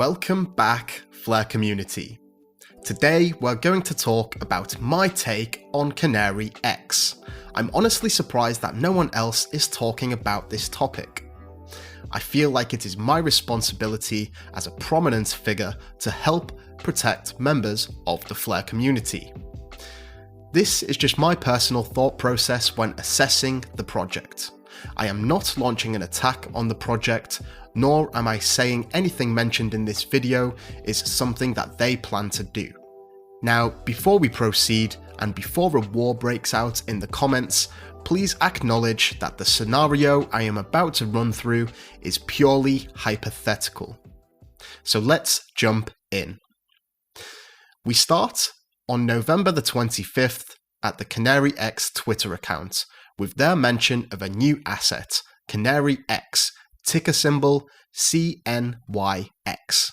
Welcome back, Flare community. Today we're going to talk about my take on CanaryX. I'm honestly surprised that no one else is talking about this topic. I feel like it is my responsibility as a prominent figure to help protect members of the Flare community. This is just my personal thought process when assessing the project. I am not launching an attack on the project, nor am I saying anything mentioned in this video is something that they plan to do. Now, before we proceed, and before a war breaks out in the comments, please acknowledge that the scenario I am about to run through is purely hypothetical. So let's jump in. We start on November the 25th at the CanaryX Twitter account with their mention of a new asset, CanaryX, ticker symbol CNYX.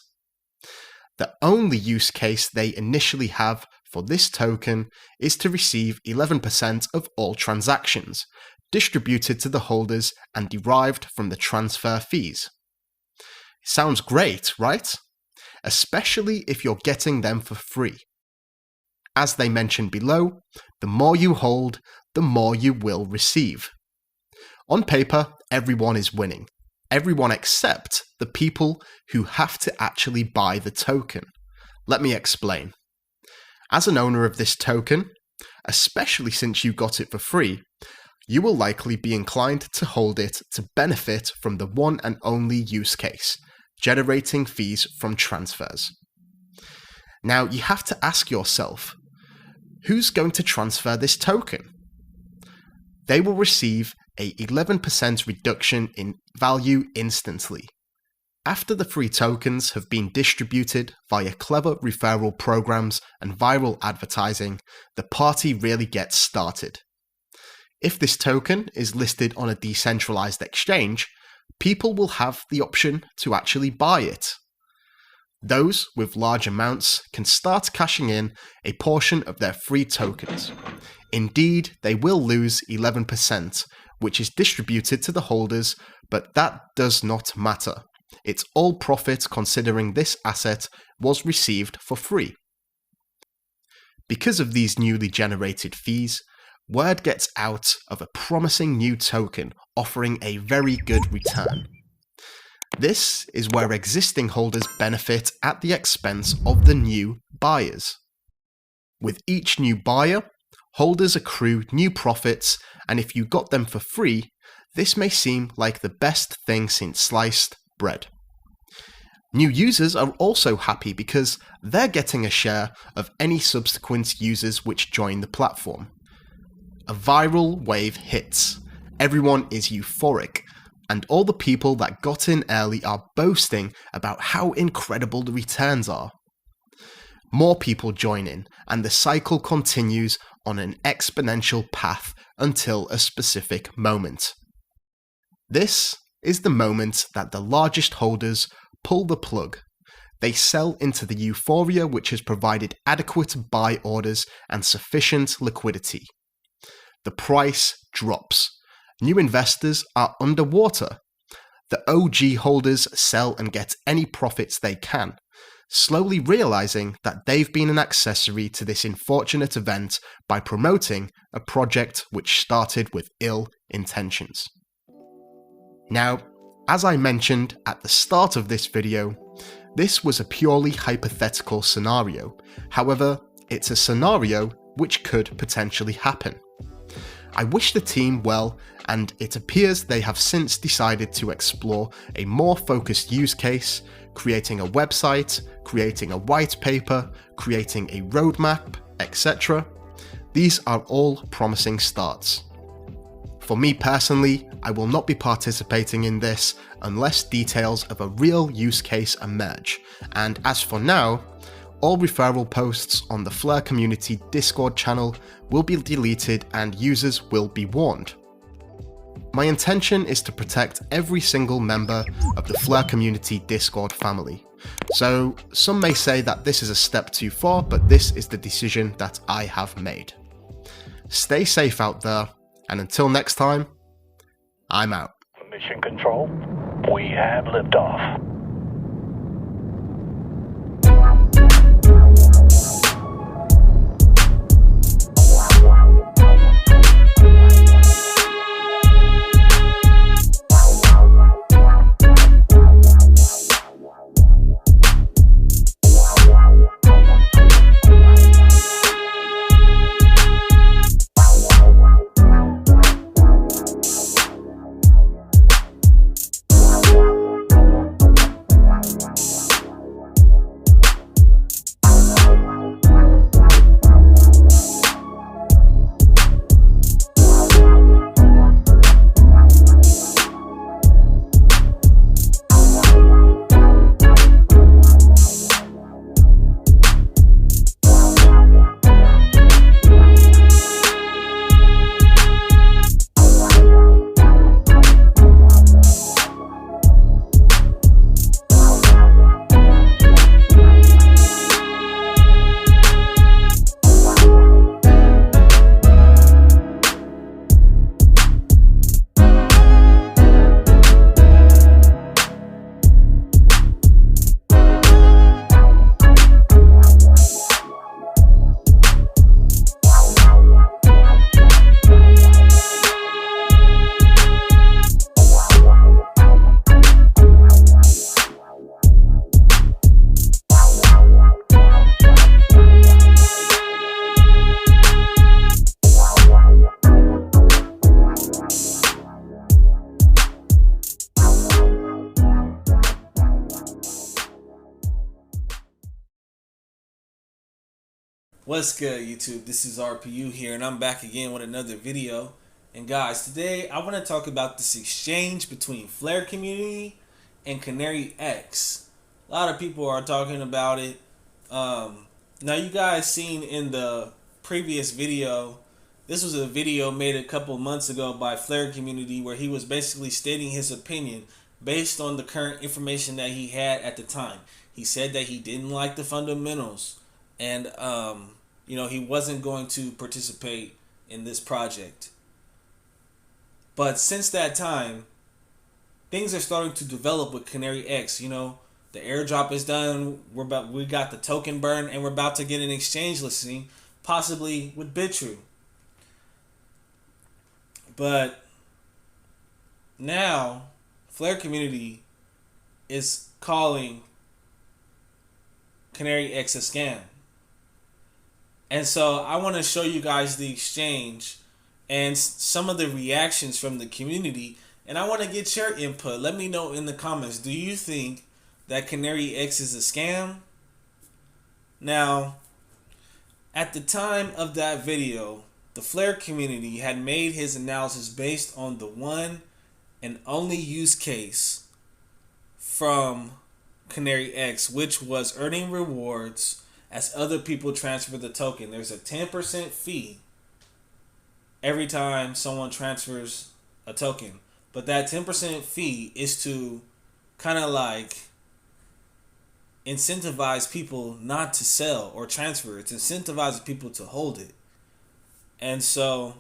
The only use case they initially have for this token is to receive 11% of all transactions, distributed to the holders and derived from the transfer fees. Sounds great, right? Especially if you're getting them for free. As they mentioned below, the more you hold, the more you will receive. On paper, everyone is winning. Everyone except the people who have to actually buy the token. Let me explain. As an owner of this token, especially since you got it for free, you will likely be inclined to hold it to benefit from the one and only use case, generating fees from transfers. Now you have to ask yourself, who's going to transfer this token? They will receive a 11% reduction in value instantly. After the free tokens have been distributed via clever referral programs and viral advertising, the party really gets started. If this token is listed on a decentralized exchange, people will have the option to actually buy it. Those with large amounts can start cashing in a portion of their free tokens. Indeed, they will lose 11%, which is distributed to the holders, but that does not matter. It's all profit considering this asset was received for free. Because of these newly generated fees, word gets out of a promising new token offering a very good return. This is where existing holders benefit at the expense of the new buyers. With each new buyer, holders accrue new profits, and if you got them for free, this may seem like the best thing since sliced bread. New users are also happy because they're getting a share of any subsequent users which join the platform. A viral wave hits, everyone is euphoric, and all the people that got in early are boasting about how incredible the returns are. More people join in, and the cycle continues on an exponential path until a specific moment. This is the moment that the largest holders pull the plug. They sell into the euphoria which has provided adequate buy orders and sufficient liquidity. The price drops. New investors are underwater. The OG holders sell and get any profits they can, slowly realizing that they've been an accessory to this unfortunate event by promoting a project which started with ill intentions. Now, as I mentioned at the start of this video, this was a purely hypothetical scenario. However, it's a scenario which could potentially happen. I wish the team well, and it appears they have since decided to explore a more focused use case, creating a website, creating a white paper, creating a roadmap, etc. These are all promising starts. For me personally, I will not be participating in this unless details of a real use case emerge, and as for now, all referral posts on the Flare community Discord channel will be deleted and users will be warned. My intention is to protect every single member of the Flare community Discord family. So some may say that this is a step too far, but this is the decision that I have made. Stay safe out there, and until next time, I'm out. Mission Control, we have liftoff. What's good, YouTube? This is RPU here, and I'm back again with another video. And guys, today I want to talk about this exchange between Flare Community and CanaryX. A lot of people are talking about it. Now, you guys seen in the previous video, this was a video made a couple months ago by Flare Community where he was basically stating his opinion based on the current information that he had at the time. He said that he didn't like the fundamentals and he wasn't going to participate in this project. But since that time, things are starting to develop with CanaryX. The airdrop is done. We got the token burn, and we're about to get an exchange listing, possibly with Bitrue. But now, Flare Community is calling CanaryX a scam. And so I want to show you guys the exchange and some of the reactions from the community. And I want to get your input. Let me know in the comments. Do you think that CanaryX is a scam? Now, at the time of that video, the Flare Community had made his analysis based on the one and only use case from CanaryX, which was earning rewards as other people transfer the token. There's a 10% fee every time someone transfers a token. But that 10% fee is to kind of like incentivize people not to sell or transfer. It's incentivizing people to hold it. And so,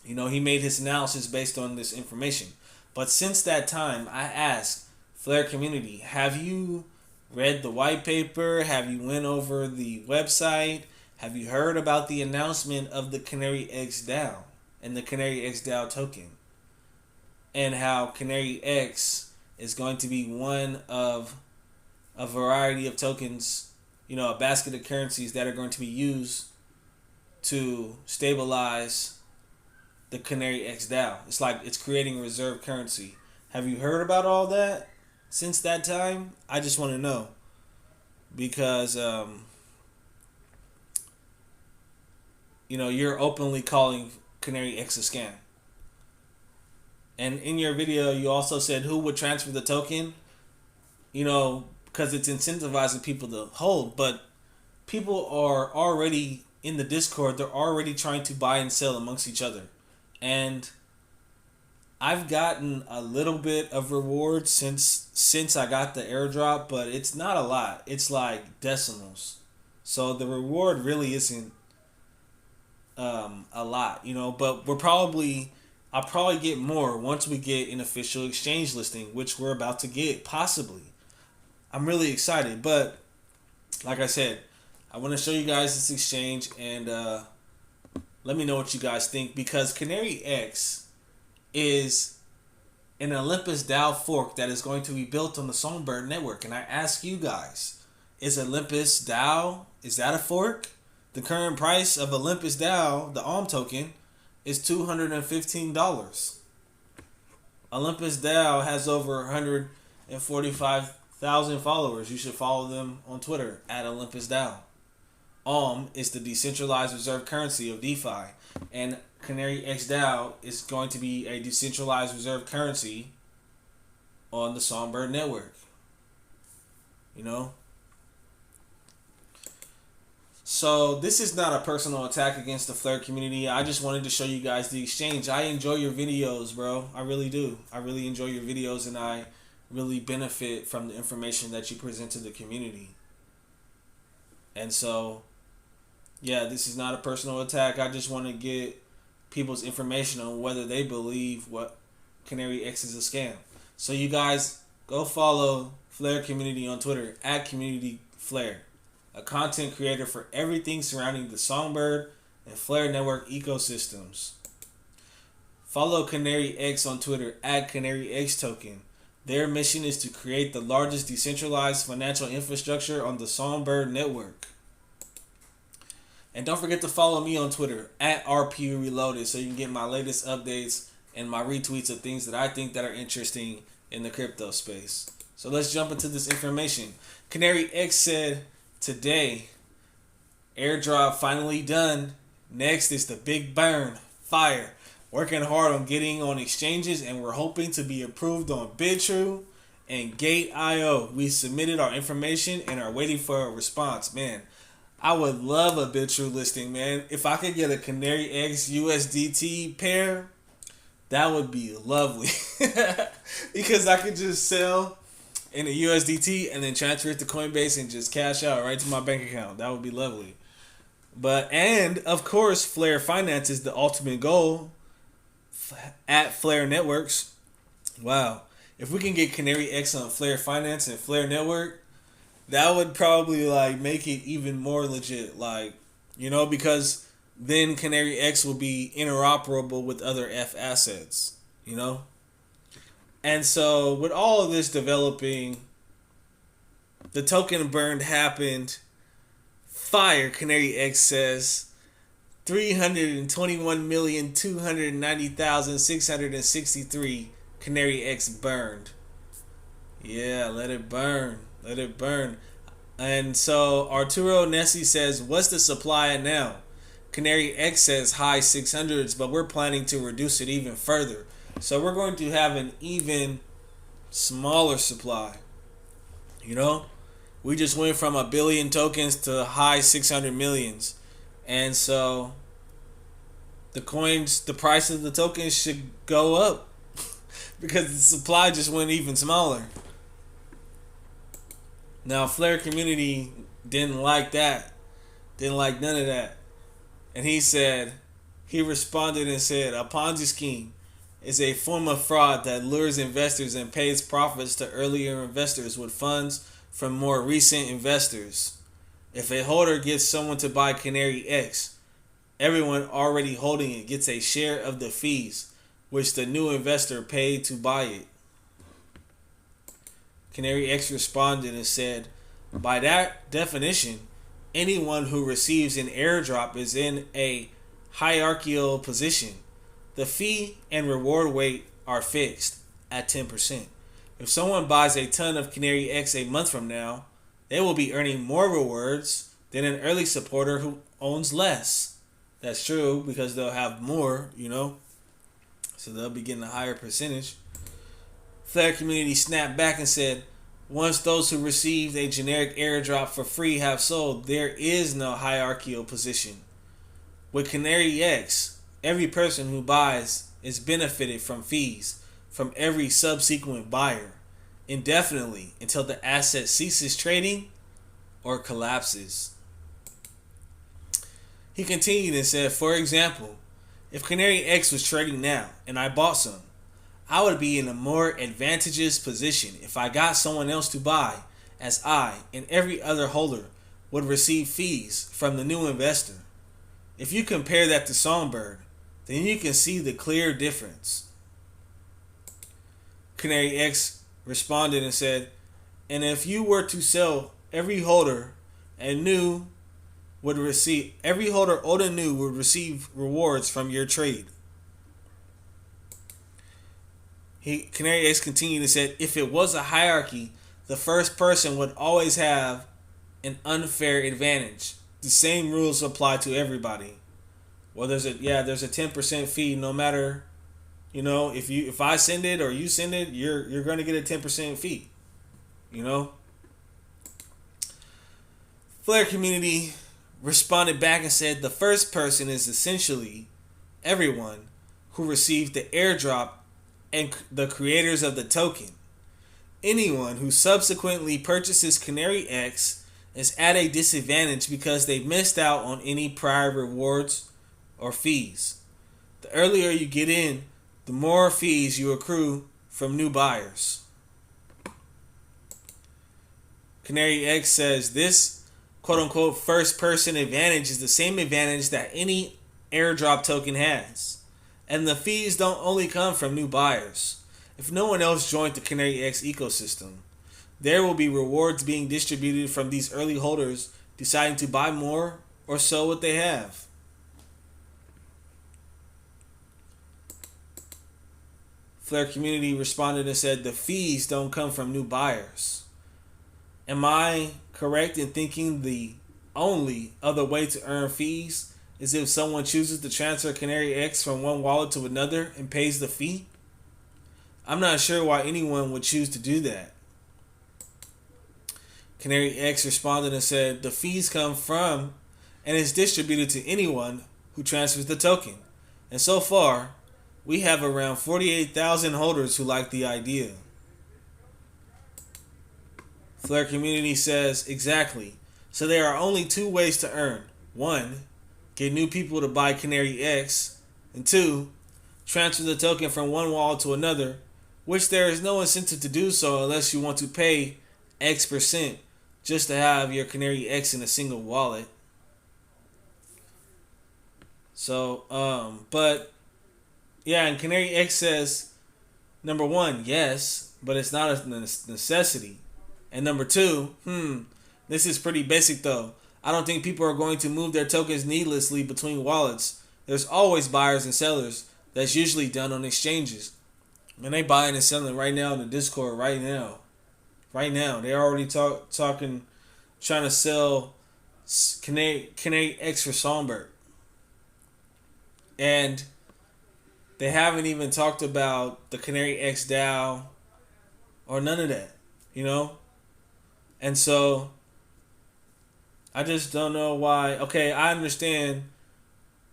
he made his analysis based on this information. But since that time, I asked Flare Community, have you read the white paper? Have you went over the website? Have you heard about the announcement of the CanaryX DAO and the CanaryX DAO token? And how CanaryX is going to be one of a variety of tokens, a basket of currencies that are going to be used to stabilize the CanaryX DAO. It's like it's creating a reserve currency. Have you heard about all that since that time? I just want to know. Because, you're openly calling CanaryX a scam. And in your video, you also said who would transfer the token, because it's incentivizing people to hold. But people are already in the Discord. They're already trying to buy and sell amongst each other. And I've gotten a little bit of reward since I got the airdrop, but it's not a lot. It's like decimals. So the reward really isn't a lot, but I'll probably get more once we get an official exchange listing, which we're about to get, possibly. I'm really excited, but like I said, I want to show you guys this exchange and let me know what you guys think, because CanaryX is an Olympus DAO fork that is going to be built on the Songbird network. And I ask you guys, is Olympus DAO, is that a fork? The current price of Olympus DAO, the ALM token, is $215. Olympus DAO has over 145,000 followers. You should follow them on Twitter at Olympus DAO. ALM is the decentralized reserve currency of DeFi, and CanaryX DAO is going to be a decentralized reserve currency on the Songbird network. So this is not a personal attack against the Flare Community. I just wanted to show you guys the exchange. I enjoy your videos, bro. I really do. I really enjoy your videos, and I really benefit from the information that you present to the community. And so, yeah, this is not a personal attack. I just want to get people's information on whether they believe what CanaryX is a scam. So you guys go follow Flare Community on Twitter at CommunityFlare, a content creator for everything surrounding the Songbird and Flare network ecosystems. Follow CanaryX on Twitter at CanaryX Token. Their mission is to create the largest decentralized financial infrastructure on the Songbird network. And don't forget to follow me on Twitter at RPUReloaded so you can get my latest updates and my retweets of things that I think that are interesting in the crypto space. So let's jump into this information. CanaryX said today Airdrop finally done. Next is the big burn. Fire. Working hard on getting on exchanges, and we're hoping to be approved on Bitrue and Gate.io. We submitted our information and are waiting for a response. Man, I would love a Bitrue listing, man. If I could get a CanaryX USDT pair, that would be lovely. Because I could just sell in a USDT and then transfer it to Coinbase and just cash out right to my bank account. That would be lovely. And of course, Flare Finance is the ultimate goal at Flare Networks. Wow. If we can get CanaryX on Flare Finance and Flare Network, that would probably like make it even more legit. Like, because then CanaryX will be interoperable with other F assets, And so with all of this developing, the token burn happened. Fire, CanaryX says. 321,290,663 CanaryX burned. Yeah, let it burn. Let it burn. And so Arturo Nessi says, what's the supply at now? CanaryX says high 600s, but we're planning to reduce it even further. So we're going to have an even smaller supply. We just went from 1 billion tokens to high 600 millions. And so the price of the tokens should go up because the supply just went even smaller. Now, Flare community didn't like that. Didn't like none of that. And he responded and said, a Ponzi scheme is a form of fraud that lures investors and pays profits to earlier investors with funds from more recent investors. If a holder gets someone to buy CanaryX, everyone already holding it gets a share of the fees, which the new investor paid to buy it. CanaryX responded and said, by that definition, anyone who receives an airdrop is in a hierarchical position. The fee and reward weight are fixed at 10%. If someone buys a ton of CanaryX a month from now, they will be earning more rewards than an early supporter who owns less. That's true because they'll have more, so they'll be getting a higher percentage. Flare community snapped back and said, once those who received a generic airdrop for free have sold, there is no hierarchical position. With CanaryX, every person who buys is benefited from fees from every subsequent buyer indefinitely until the asset ceases trading or collapses. He continued and said, for example, if CanaryX was trading now and I bought some, I would be in a more advantageous position if I got someone else to buy, as I and every other holder would receive fees from the new investor. If you compare that to Songbird, then you can see the clear difference. CanaryX responded and said, and if you were to sell, every holder old and new would receive rewards from your trade. CanaryX continued and said, if it was a hierarchy, the first person would always have an unfair advantage. The same rules apply to everybody. Well, there's a 10% fee no matter, if I send it or you send it, you're going to get a 10% fee. Flare community responded back and said the first person is essentially everyone who received the airdrop and the creators of the token. Anyone who subsequently purchases CanaryX is at a disadvantage because they missed out on any prior rewards or fees. The earlier you get in, the more fees you accrue from new buyers. CanaryX says this quote-unquote first-person advantage is the same advantage that any airdrop token has. And the fees don't only come from new buyers. If no one else joined the CanaryX ecosystem, there will be rewards being distributed from these early holders deciding to buy more or sell what they have. Flare community responded and said the fees don't come from new buyers. Am I correct in thinking the only other way to earn fees is if someone chooses to transfer CanaryX from one wallet to another and pays the fee. I'm not sure why anyone would choose to do that. CanaryX responded and said the fees come from and is distributed to anyone who transfers the token. And so far, we have around 48,000 holders who like the idea. Flare Community says, exactly. So there are only two ways to earn. One, get new people to buy CanaryX. And two, transfer the token from one wallet to another, which there is no incentive to do so unless you want to pay X% just to have your CanaryX in a single wallet. So, but yeah, and CanaryX says, number one, yes, but it's not a necessity. And number two, this is pretty basic though. I don't think people are going to move their tokens needlessly between wallets. There's always buyers and sellers. That's usually done on exchanges. And they buying and selling right now in the Discord right now. Right now. They're already talking, trying to sell CanaryX for Songbird. And they haven't even talked about the CanaryX DAO or none of that, you know? And so I just don't know why. Okay, I understand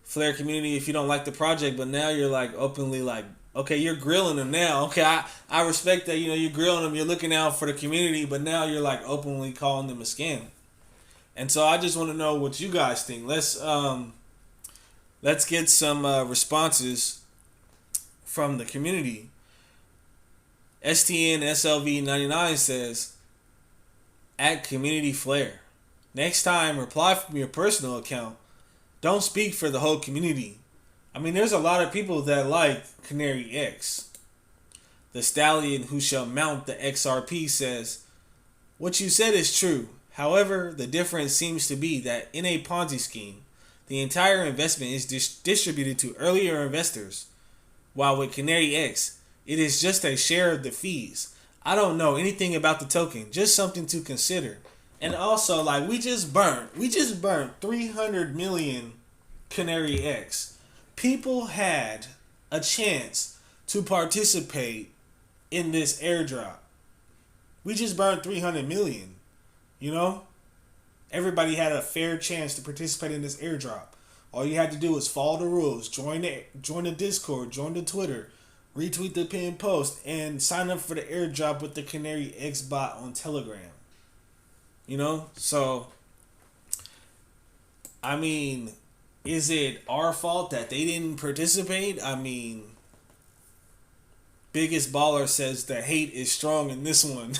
Flare Community if you don't like the project, but now you're like openly like, okay, you're grilling them now. Okay, I respect that, you know, you're grilling them, you're looking out for the community, but now you're like openly calling them a scam. And so I just want to know what you guys think. Let's get some responses from the community. STN SLV99 says, at Community Flare, next time reply from your personal account. Don't speak for the whole community. I mean, there's a lot of people that like CanaryX. The Stallion who shall mount the XRP says, what you said is true. However, the difference seems to be that in a Ponzi scheme, the entire investment is distributed to earlier investors, while with CanaryX, it is just a share of the fees. I don't know anything about the token, just something to consider. And also, like, we just burnt 300 million CanaryX. People had a chance to participate in this airdrop. We just burned 300 million, you know? Everybody had a fair chance to participate in this airdrop. All you had to do was follow the rules, join the Discord, join the Twitter, retweet the pinned post, and sign up for the airdrop with the CanaryX bot on Telegram. You know? So, I mean, is it our fault that they didn't participate? I mean, Biggest Baller says the hate is strong in this one.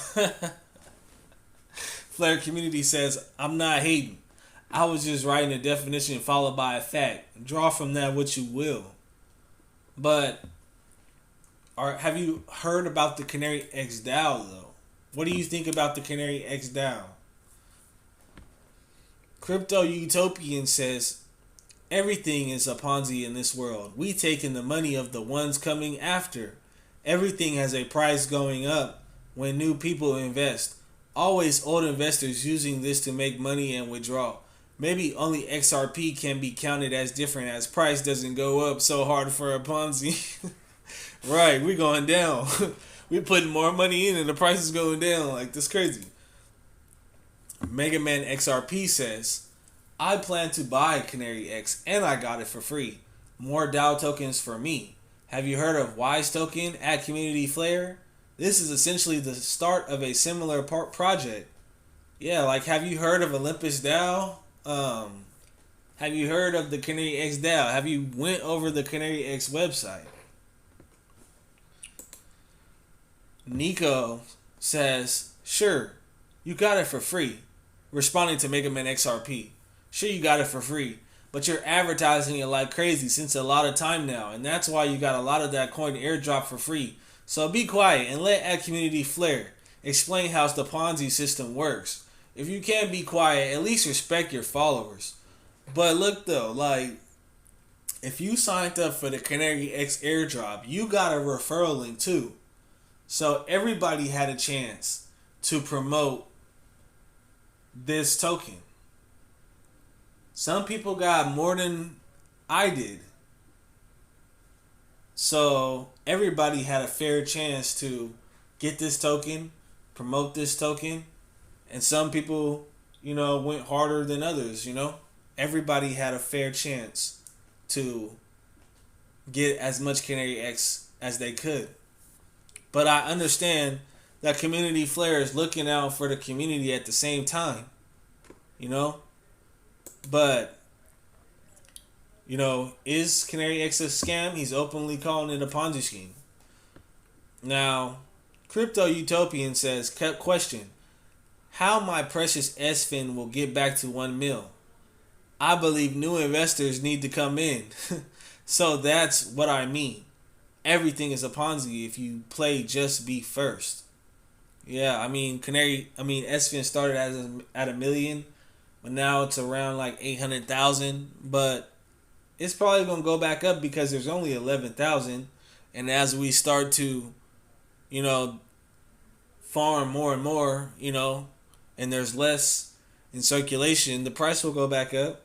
Flare Community says, I'm not hating. I was just writing a definition followed by a fact. Draw from that what you will. But have you heard about the CanaryX DAO though? What do you think about the CanaryX DAO? Crypto Utopian says, everything is a Ponzi in this world. We taking the money of the ones coming after. Everything has a price going up when new people invest. Always old investors using this to make money and withdraw. Maybe only XRP can be counted as different as price doesn't go up so hard for a Ponzi. Right, we're going down. We're putting more money in and the price is going down. Like, that's crazy. Mega Man XRP says, I plan to buy CanaryX and I got it for free. More DAO tokens for me. Have you heard of Wise Token at Community Flare? This is essentially the start of a similar project. Yeah, like, have you heard of Olympus DAO? Have you heard of the CanaryX DAO? Have you went over the CanaryX website? Nico says, sure, you got it for free. Responding to Mega Man XRP. Sure, you got it for free, but you're advertising it like crazy since a lot of time now, and that's why you got a lot of that coin airdrop for free. So be quiet and let at Community Flare explain how the Ponzi system works. If you can't be quiet, at least respect your followers. But look though, like, if you signed up for the CanaryX airdrop, you got a referral link too. So everybody had a chance to promote this token. Some people got more than I did. So everybody had a fair chance to get this token, promote this token, and some people, went harder than others. Everybody had a fair chance to get as much CanaryX as they could. But I understand that Community Flare is looking out for the community at the same time. But is CanaryX a scam? He's openly calling it a Ponzi scheme. Now, Crypto Utopian says, question, how my precious SFIN will get back to 1 mil? I believe new investors need to come in. So that's what I mean. Everything is a Ponzi if you play just be first. Yeah, SFIN started at $1 million, but now it's around like 800,000. But it's probably gonna go back up because there's only 11,000, and as we start to, farm more and more, and there's less in circulation, the price will go back up.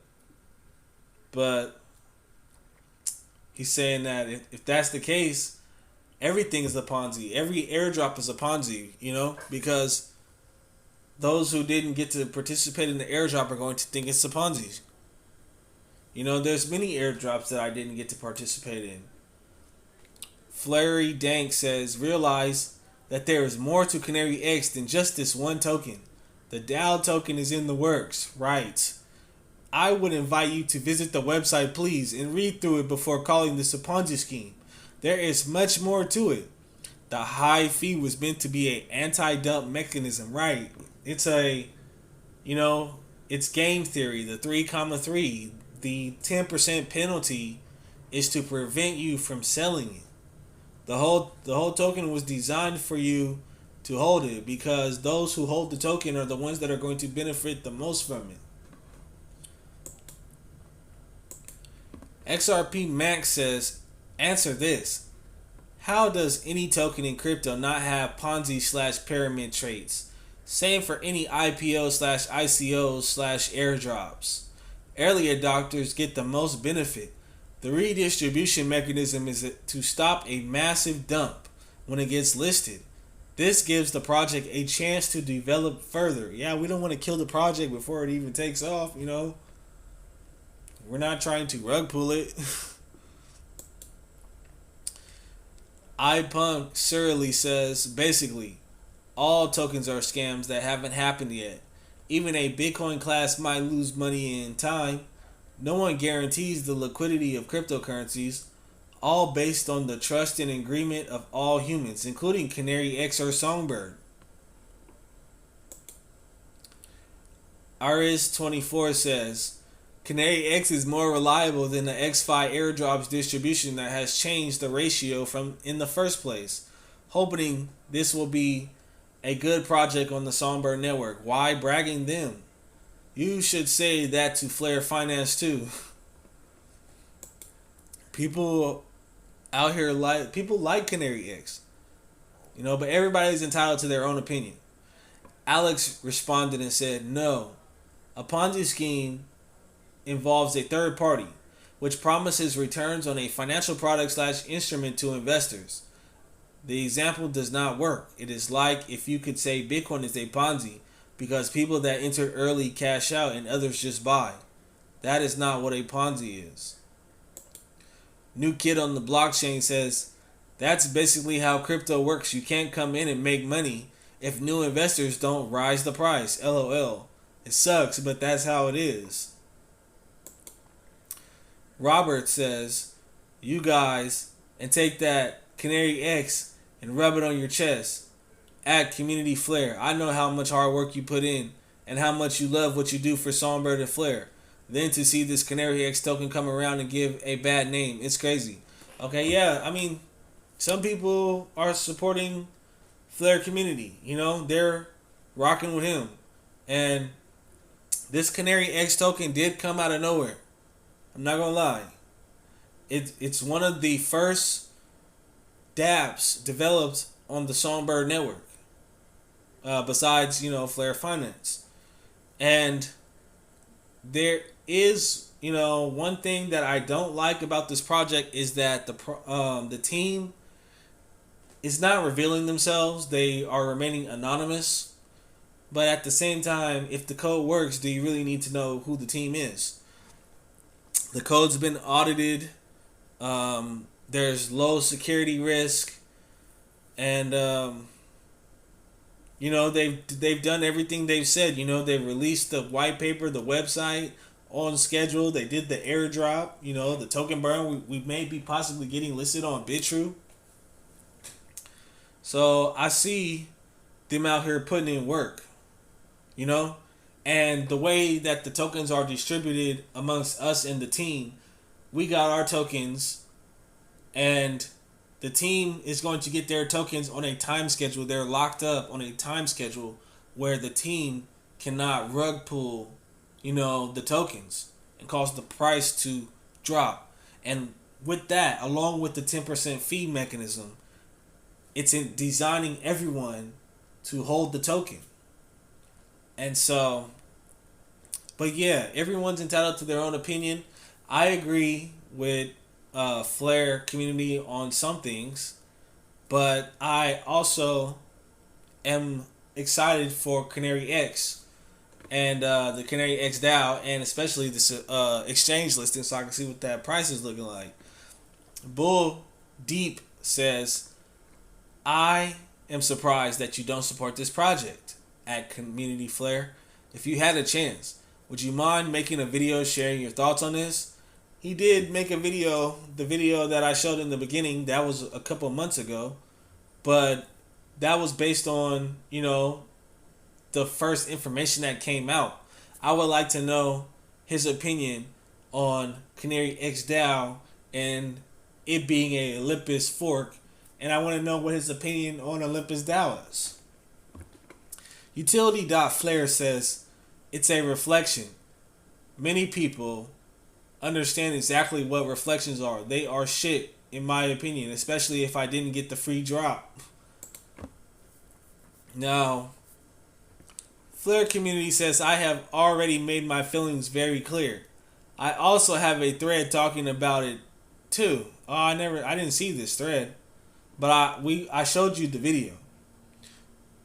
But he's saying that if that's the case, everything is a Ponzi. Every airdrop is a Ponzi, because those who didn't get to participate in the airdrop are going to think it's a Ponzi. There's many airdrops that I didn't get to participate in. Flurry Dank says, realize that there is more to CanaryX than just this one token. The DAO token is in the works, right? I would invite you to visit the website, please, and read through it before calling this a Ponzi scheme. There is much more to it. The high fee was meant to be an anti-dump mechanism, right? It's it's game theory, the 3,3. The 10% penalty is to prevent you from selling it. The whole token was designed for you to hold it, because those who hold the token are the ones that are going to benefit the most from it. XRP Max says, answer this. How does any token in crypto not have Ponzi/pyramid traits? Same for any IPO/ICOs/airdrops. Early adopters get the most benefit. The redistribution mechanism is to stop a massive dump when it gets listed. This gives the project a chance to develop further. Yeah, we don't want to kill the project before it even takes off, We're not trying to rug pull it. iPunk Surly says, basically, all tokens are scams that haven't happened yet. Even a Bitcoin class might lose money in time. No one guarantees the liquidity of cryptocurrencies, all based on the trust and agreement of all humans, including CanaryX or Songbird. RS24 says, CanaryX is more reliable than the X5 airdrops distribution that has changed the ratio from in the first place. Hoping this will be a good project on the Songbird network. Why bragging them? You should say that to Flare Finance too. People out here like CanaryX, but everybody's entitled to their own opinion. Alex responded and said, no, a Ponzi scheme involves a third party, which promises returns on a financial product/instrument to investors. The example does not work. It is like if you could say Bitcoin is a Ponzi because people that entered early cash out and others just buy. That is not what a Ponzi is. New Kid on the Blockchain says, that's basically how crypto works. You can't come in and make money if new investors don't rise the price. LOL. It sucks, but that's how it is. Robert says, you guys, and take that CanaryX and rub it on your chest. At Community Flare. I know how much hard work you put in and how much you love what you do for Songbird and Flare. Then to see this CanaryX token come around and give a bad name, it's crazy. Okay, yeah, some people are supporting Flare community. They're rocking with him. And this CanaryX token did come out of nowhere. I'm not gonna lie. It's one of the first dApps developed on the Songbird network. Besides, Flare Finance. And is, one thing that I don't like about this project is that the team is not revealing themselves. They are remaining anonymous. But at the same time, if the code works, do you really need to know who the team is? The code's been audited. There's low security risk, and they've done everything they've said. They've released the white paper, the website on schedule. They did the airdrop. The token burn. We may be possibly getting listed on Bitrue. So I see them out here putting in work. And the way that the tokens are distributed amongst us and the team, we got our tokens, and the team is going to get their tokens on a time schedule. They're locked up on a time schedule where the team cannot rug pull, the tokens and cause the price to drop. And with that, along with the 10% fee mechanism, it's in designing everyone to hold the token. And so, but yeah, everyone's entitled to their own opinion. I agree with Flare community on some things, but I also am excited for CanaryX and the CanaryX DAO, and especially this exchange listing, so I can see what that price is looking like. Bull Deep says, I am surprised that you don't support this project at Community Flare. If you had a chance, would you mind making a video sharing your thoughts on this? He did make a video, the video that I showed in the beginning, that was a couple months ago, but that was based on, the first information that came out. I would like to know his opinion on CanaryX DAO and it being a Olympus fork, and I want to know what his opinion on Olympus DAO is. Utility.flare says, it's a reflection. Many people understand exactly what reflections are. They are shit, in my opinion, especially if I didn't get the free drop. Now, Flare community says, I have already made my feelings very clear. I also have a thread talking about it too. Oh, I didn't see this thread, but I showed you the video.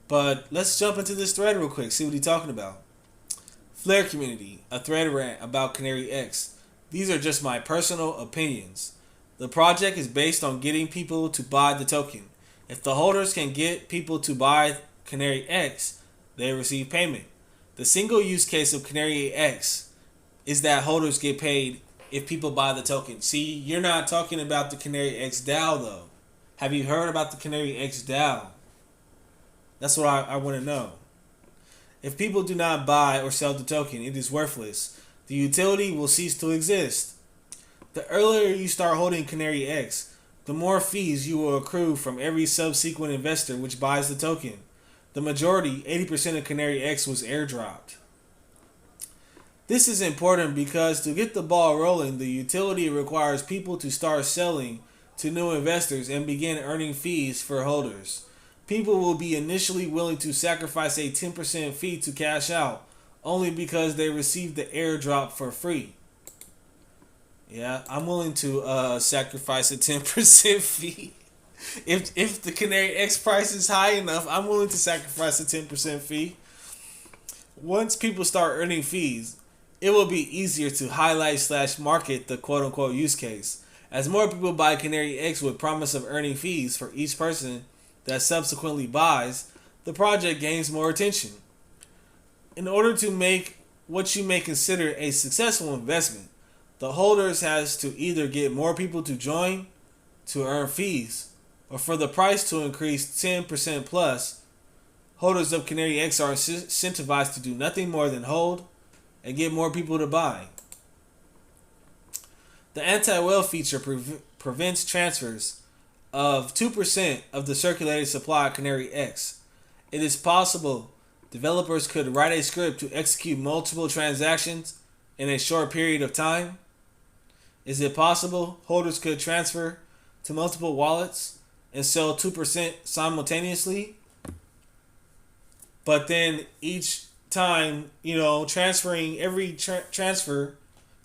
But let's jump into this thread real quick, see what he's talking about. Flare community, a thread rant about CanaryX. These are just my personal opinions. The project is based on getting people to buy the token. If the holders can get people to buy CanaryX, they receive payment. The single use case of CanaryX is that holders get paid if people buy the token. See, you're not talking about the CanaryX DAO though. Have you heard about the CanaryX DAO? That's what I want to know. If people do not buy or sell the token, it is worthless. The utility will cease to exist. The earlier you start holding CanaryX, the more fees you will accrue from every subsequent investor which buys the token. The majority, 80% of CanaryX, was airdropped. This is important because to get the ball rolling, the utility requires people to start selling to new investors and begin earning fees for holders. People will be initially willing to sacrifice a 10% fee to cash out, only because they received the airdrop for free. Yeah, I'm willing to sacrifice a 10% fee. If the CanaryX price is high enough, I'm willing to sacrifice a 10% fee. Once people start earning fees, it will be easier to highlight/market the quote-unquote use case. As more people buy CanaryX with promise of earning fees for each person that subsequently buys, the project gains more attention. In order to make what you may consider a successful investment, the holders has to either get more people to join to earn fees, or for the price to increase 10% plus. Holders of CanaryX are incentivized to do nothing more than hold and get more people to buy. The anti-whale feature prevents transfers of 2% of the circulated supply of CanaryX. It is possible developers could write a script to execute multiple transactions in a short period of time. Is it possible holders could transfer to multiple wallets and sell 2% simultaneously? But then each time, transferring every transfer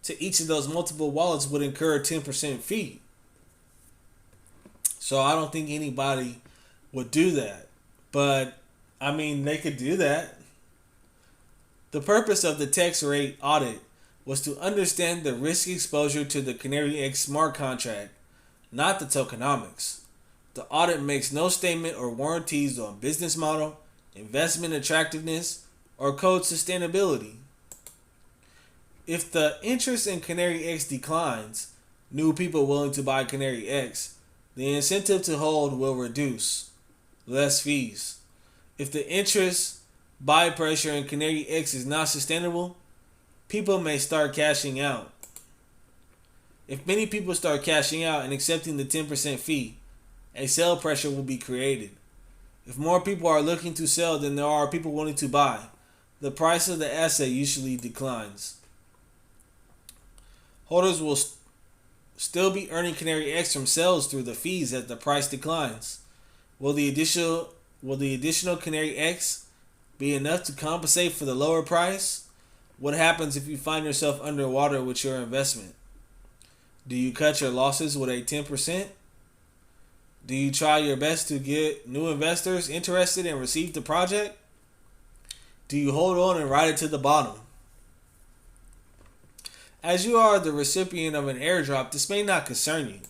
to each of those multiple wallets would incur a 10% fee. So I don't think anybody would do that. But, I mean, they could do that. The purpose of the tax rate audit was to understand the risk exposure to the CanaryX smart contract, not the tokenomics. The audit makes no statement or warranties on business model, investment attractiveness, or code sustainability. If the interest in CanaryX declines, new people willing to buy CanaryX, the incentive to hold will reduce. Less fees. If the interest buy pressure in CanaryX is not sustainable, people may start cashing out. If many people start cashing out and accepting the 10% fee, a sell pressure will be created. If more people are looking to sell than there are people wanting to buy, the price of the asset usually declines. Holders will still be earning CanaryX from sales through the fees as the price declines. Will the additional CanaryX be enough to compensate for the lower price? What happens if you find yourself underwater with your investment? Do you cut your losses with a 10%? Do you try your best to get new investors interested and receive the project? Do you hold on and ride it to the bottom? As you are the recipient of an airdrop, this may not concern you,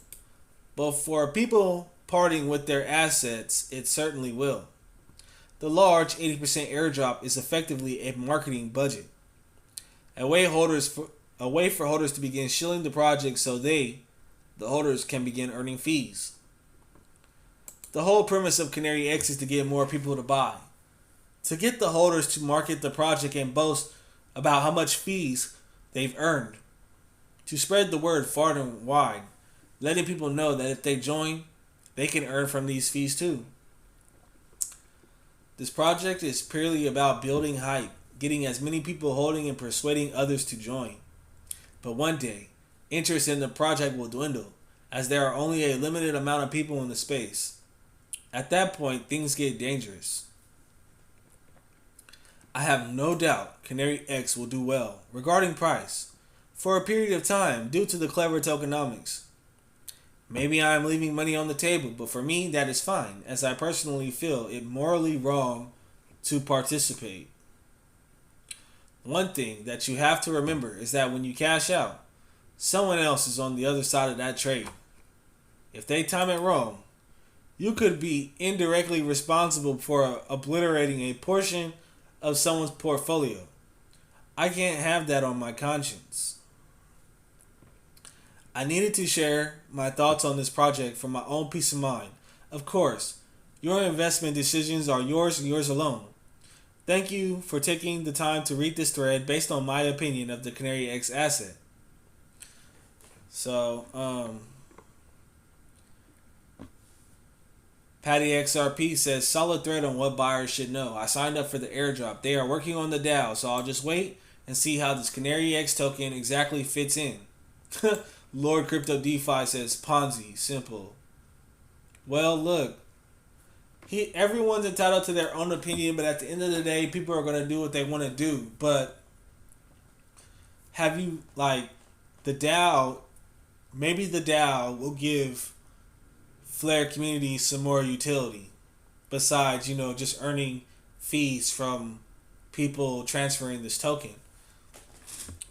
but for people parting with their assets, it certainly will. The large 80% airdrop is effectively a marketing budget, a way for holders to begin shilling the project so the holders, can begin earning fees. The whole premise of CanaryX is to get more people to buy, to get the holders to market the project and boast about how much fees they've earned, to spread the word far and wide, letting people know that if they join, they can earn from these fees too. This project is purely about building hype, getting as many people holding and persuading others to join. But one day, interest in the project will dwindle, as there are only a limited amount of people in the space. At that point, things get dangerous. I have no doubt CanaryX will do well regarding price for a period of time due to the clever tokenomics. Maybe I am leaving money on the table, but for me that is fine, as I personally feel it morally wrong to participate. One thing that you have to remember is that when you cash out, someone else is on the other side of that trade. If they time it wrong, you could be indirectly responsible for obliterating a portion of someone's portfolio. I can't have that on my conscience. I needed to share my thoughts on this project for my own peace of mind. Of course, your investment decisions are yours and yours alone. Thank you for taking the time to read this thread based on my opinion of the CanaryX asset. So, Patty XRP says, solid thread on what buyers should know. I signed up for the airdrop. They are working on the DAO, so I'll just wait and see how this CanaryX token exactly fits in. Lord Crypto DeFi says, Ponzi, simple. Well, look, everyone's entitled to their own opinion, but at the end of the day, people are going to do what they want to do. But have you, the DAO, maybe the DAO will give Flare community some more utility besides, just earning fees from people transferring this token.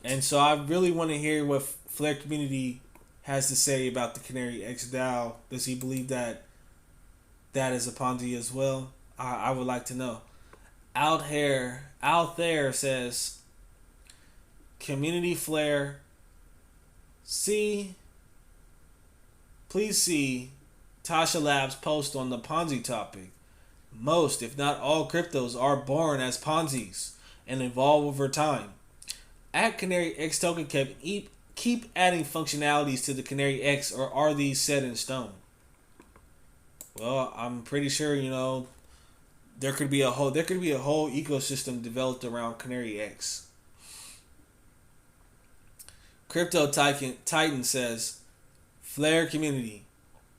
And so I really want to hear what Flare community has to say about the CanaryX DAO. Does he believe that is a Ponzi as well? I would like to know. Out there says, community Flare, please see Tasha Labs post on the Ponzi topic. Most, if not all, cryptos are born as Ponzis and evolve over time. At CanaryX token keep adding functionalities to the CanaryX, or are these set in stone? Well, I'm pretty sure there could be a whole ecosystem developed around CanaryX. Crypto Titan says, Flare community,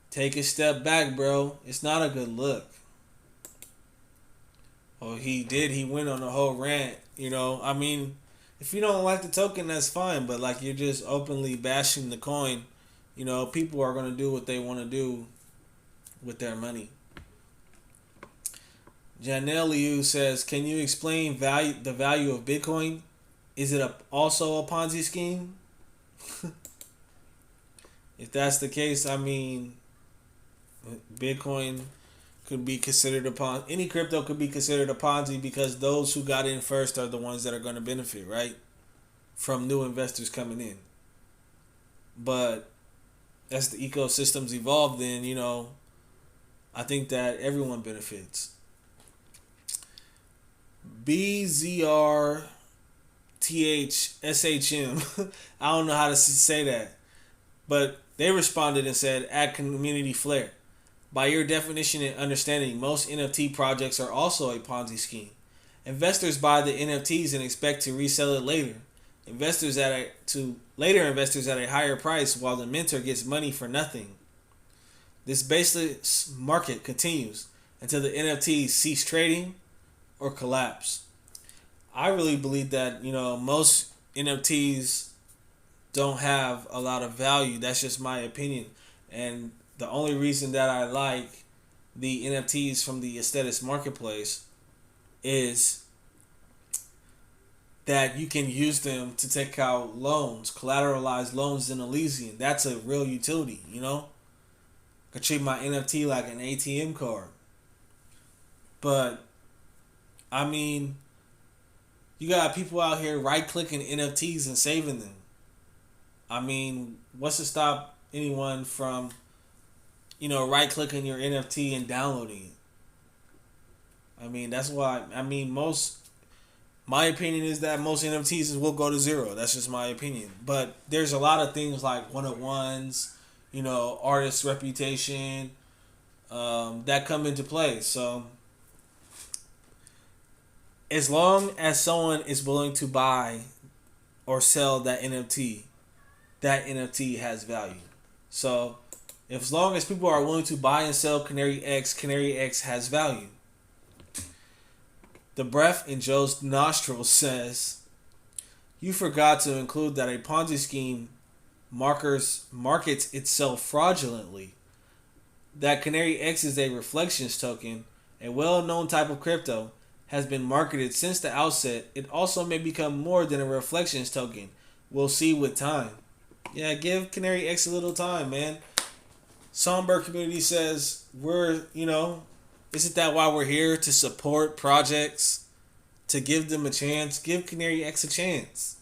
take a step back, bro. It's not a good look. Well, he went on a whole rant. If you don't like the token, that's fine. But like you're just openly bashing the coin, people are gonna do what they want to do with their money. Janelle Liu says, "Can you explain the value of Bitcoin? Is it also a Ponzi scheme?" If that's the case, I mean, Bitcoin could be considered any crypto could be considered a Ponzi because those who got in first are the ones that are going to benefit, right? From new investors coming in. But as the ecosystems evolve, then, I think that everyone benefits. BZRTHSHM. I don't know how to say that. But they responded and said, add community flair. By your definition and understanding, most NFT projects are also a Ponzi scheme. Investors buy the NFTs and expect to resell it later. Investors at a higher price while the minter gets money for nothing. This baseless market continues until the NFTs cease trading or collapse. I really believe that, most NFTs don't have a lot of value. That's just my opinion. And the only reason that I like the NFTs from the Aesthetics Marketplace is that you can use them to take out loans, collateralized loans in Elysian. That's a real utility, I could treat my NFT like an ATM card. But, I mean, you got people out here right-clicking NFTs and saving them. I mean, what's to stop anyone from, right-clicking your NFT and downloading it? I mean, that's why, my opinion is that most NFTs will go to zero. That's just my opinion. But there's a lot of things like one-of-ones, artist reputation, that come into play. So, as long as someone is willing to buy or sell that NFT has value. So, as long as people are willing to buy and sell CanaryX has value. The breath in Joe's nostrils says, you forgot to include that a Ponzi scheme markets itself fraudulently. That CanaryX is a reflections token, a well-known type of crypto, has been marketed since the outset. It also may become more than a reflections token. We'll see with time. Yeah, give CanaryX a little time, man. Songbird community says isn't that why we're here? To support projects, to give them a chance. Give CanaryX a chance.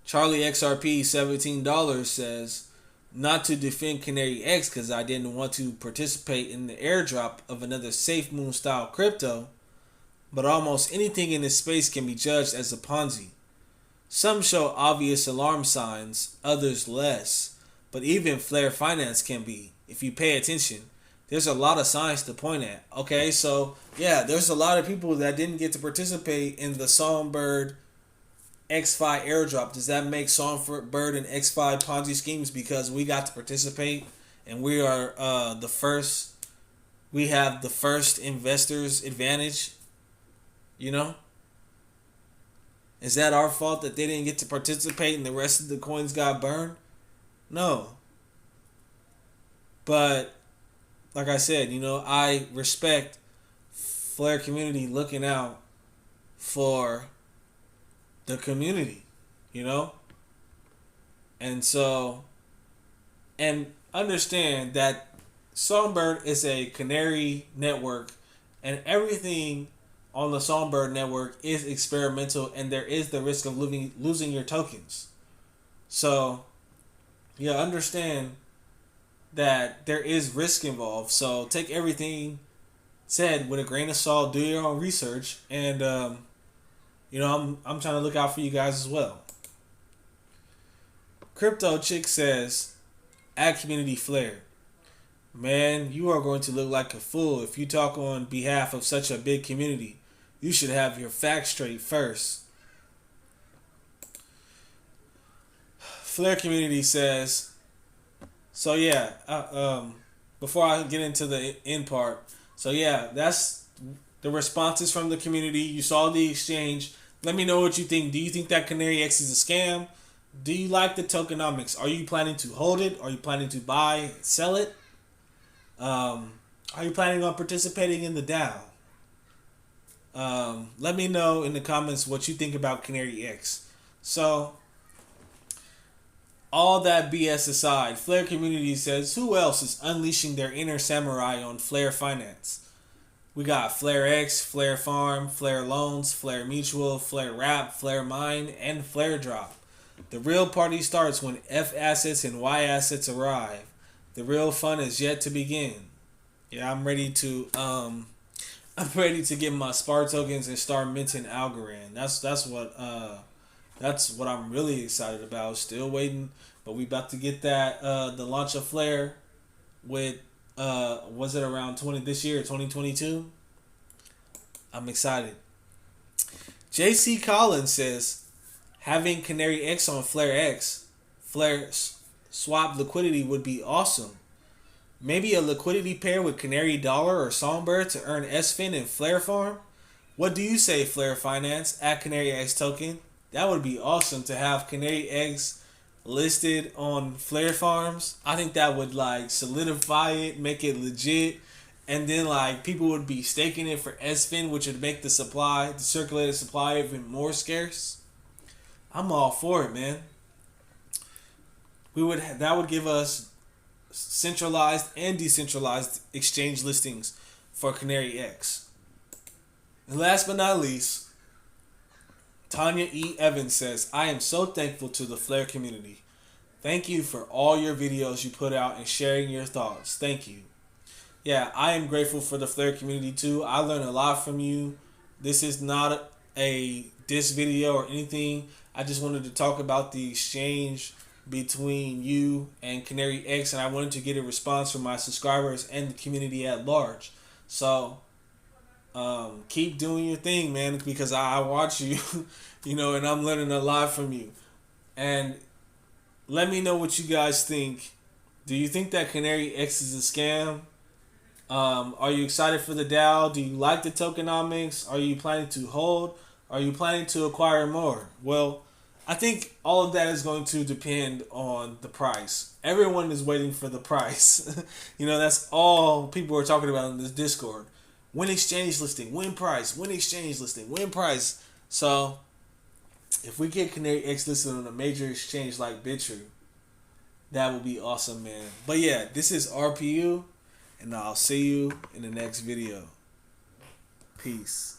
Charlie XRP $17 says, not to defend CanaryX because I didn't want to participate in the airdrop of another Safe Moon style crypto, but almost anything in this space can be judged as a Ponzi. Some show obvious alarm signs, others less, but even Flare Finance can be, if you pay attention. There's a lot of signs to point at. Okay, so yeah, there's a lot of people that didn't get to participate in the Songbird X5 airdrop. Does that make Songbird and X5 Ponzi schemes because we got to participate and we are the first? We have the first investors advantage. Is that our fault that they didn't get to participate and the rest of the coins got burned? No. But like I said, I respect Flare community looking out for the community, and so, and understand that Songbird is a Canary network and everything on the Songbird network is experimental and there is the risk of losing your tokens. So, understand that there is risk involved. So take everything said with a grain of salt, do your own research, and I'm trying to look out for you guys as well. Crypto Chick says, add community flair. Man, you are going to look like a fool if you talk on behalf of such a big community. You should have your facts straight first. Flair community says, so yeah, before I get into the end part, so yeah, that's the responses from the community. You saw the exchange. Let me know what you think. Do you think that CanaryX is a scam? Do you like the tokenomics? Are you planning to hold it? Are you planning to buy, sell it? Are you planning on participating in the DAO? Let me know in the comments what you think about CanaryX. So, all that BS aside, Flare Community says, who else is unleashing their inner samurai on Flare Finance? We got Flare X, Flare Farm, Flare Loans, Flare Mutual, Flare Wrap, Flare Mine, and Flare Drop. The real party starts when F assets and Y assets arrive. The real fun is yet to begin. Yeah, I'm ready to get my SPAR tokens and start minting Algorand. That's what I'm really excited about. Still waiting, but we about to get that the launch of Flare with was it around 2022? I'm excited. JC Collins says having CanaryX on Flare swap liquidity would be awesome. Maybe a liquidity pair with Canary Dollar or Songbird to earn SFIN and Flare Farm? What do you say, Flare Finance? At CanaryX token. That would be awesome to have CanaryX listed on Flare Farms. I think that would like solidify it, make it legit, and then like people would be staking it for SFIN, which would make the circulated supply even more scarce. I'm all for it, man. That would give us centralized and decentralized exchange listings for CanaryX. And last but not least, Tanya E. Evans says, I am so thankful to the Flare community. Thank you for all your videos you put out and sharing your thoughts. Thank you. Yeah, I am grateful for the Flare community too. I learned a lot from you. This is not a diss video or anything. I just wanted to talk about the exchange between you and CanaryX, and I wanted to get a response from my subscribers and the community at large. So keep doing your thing, man, because I watch you, and I'm learning a lot from you. And let me know what you guys think. Do you think that CanaryX is a scam? Are you excited for the DAO? Do you like the tokenomics? Are you planning to hold? Are you planning to acquire more? Well, I think all of that is going to depend on the price. Everyone is waiting for the price. That's all people are talking about in this Discord. Win exchange listing, win price, win exchange listing, win price. So, if we get CanaryX listed on a major exchange like Bitrue, that would be awesome, man. But yeah, this is RPU, and I'll see you in the next video. Peace.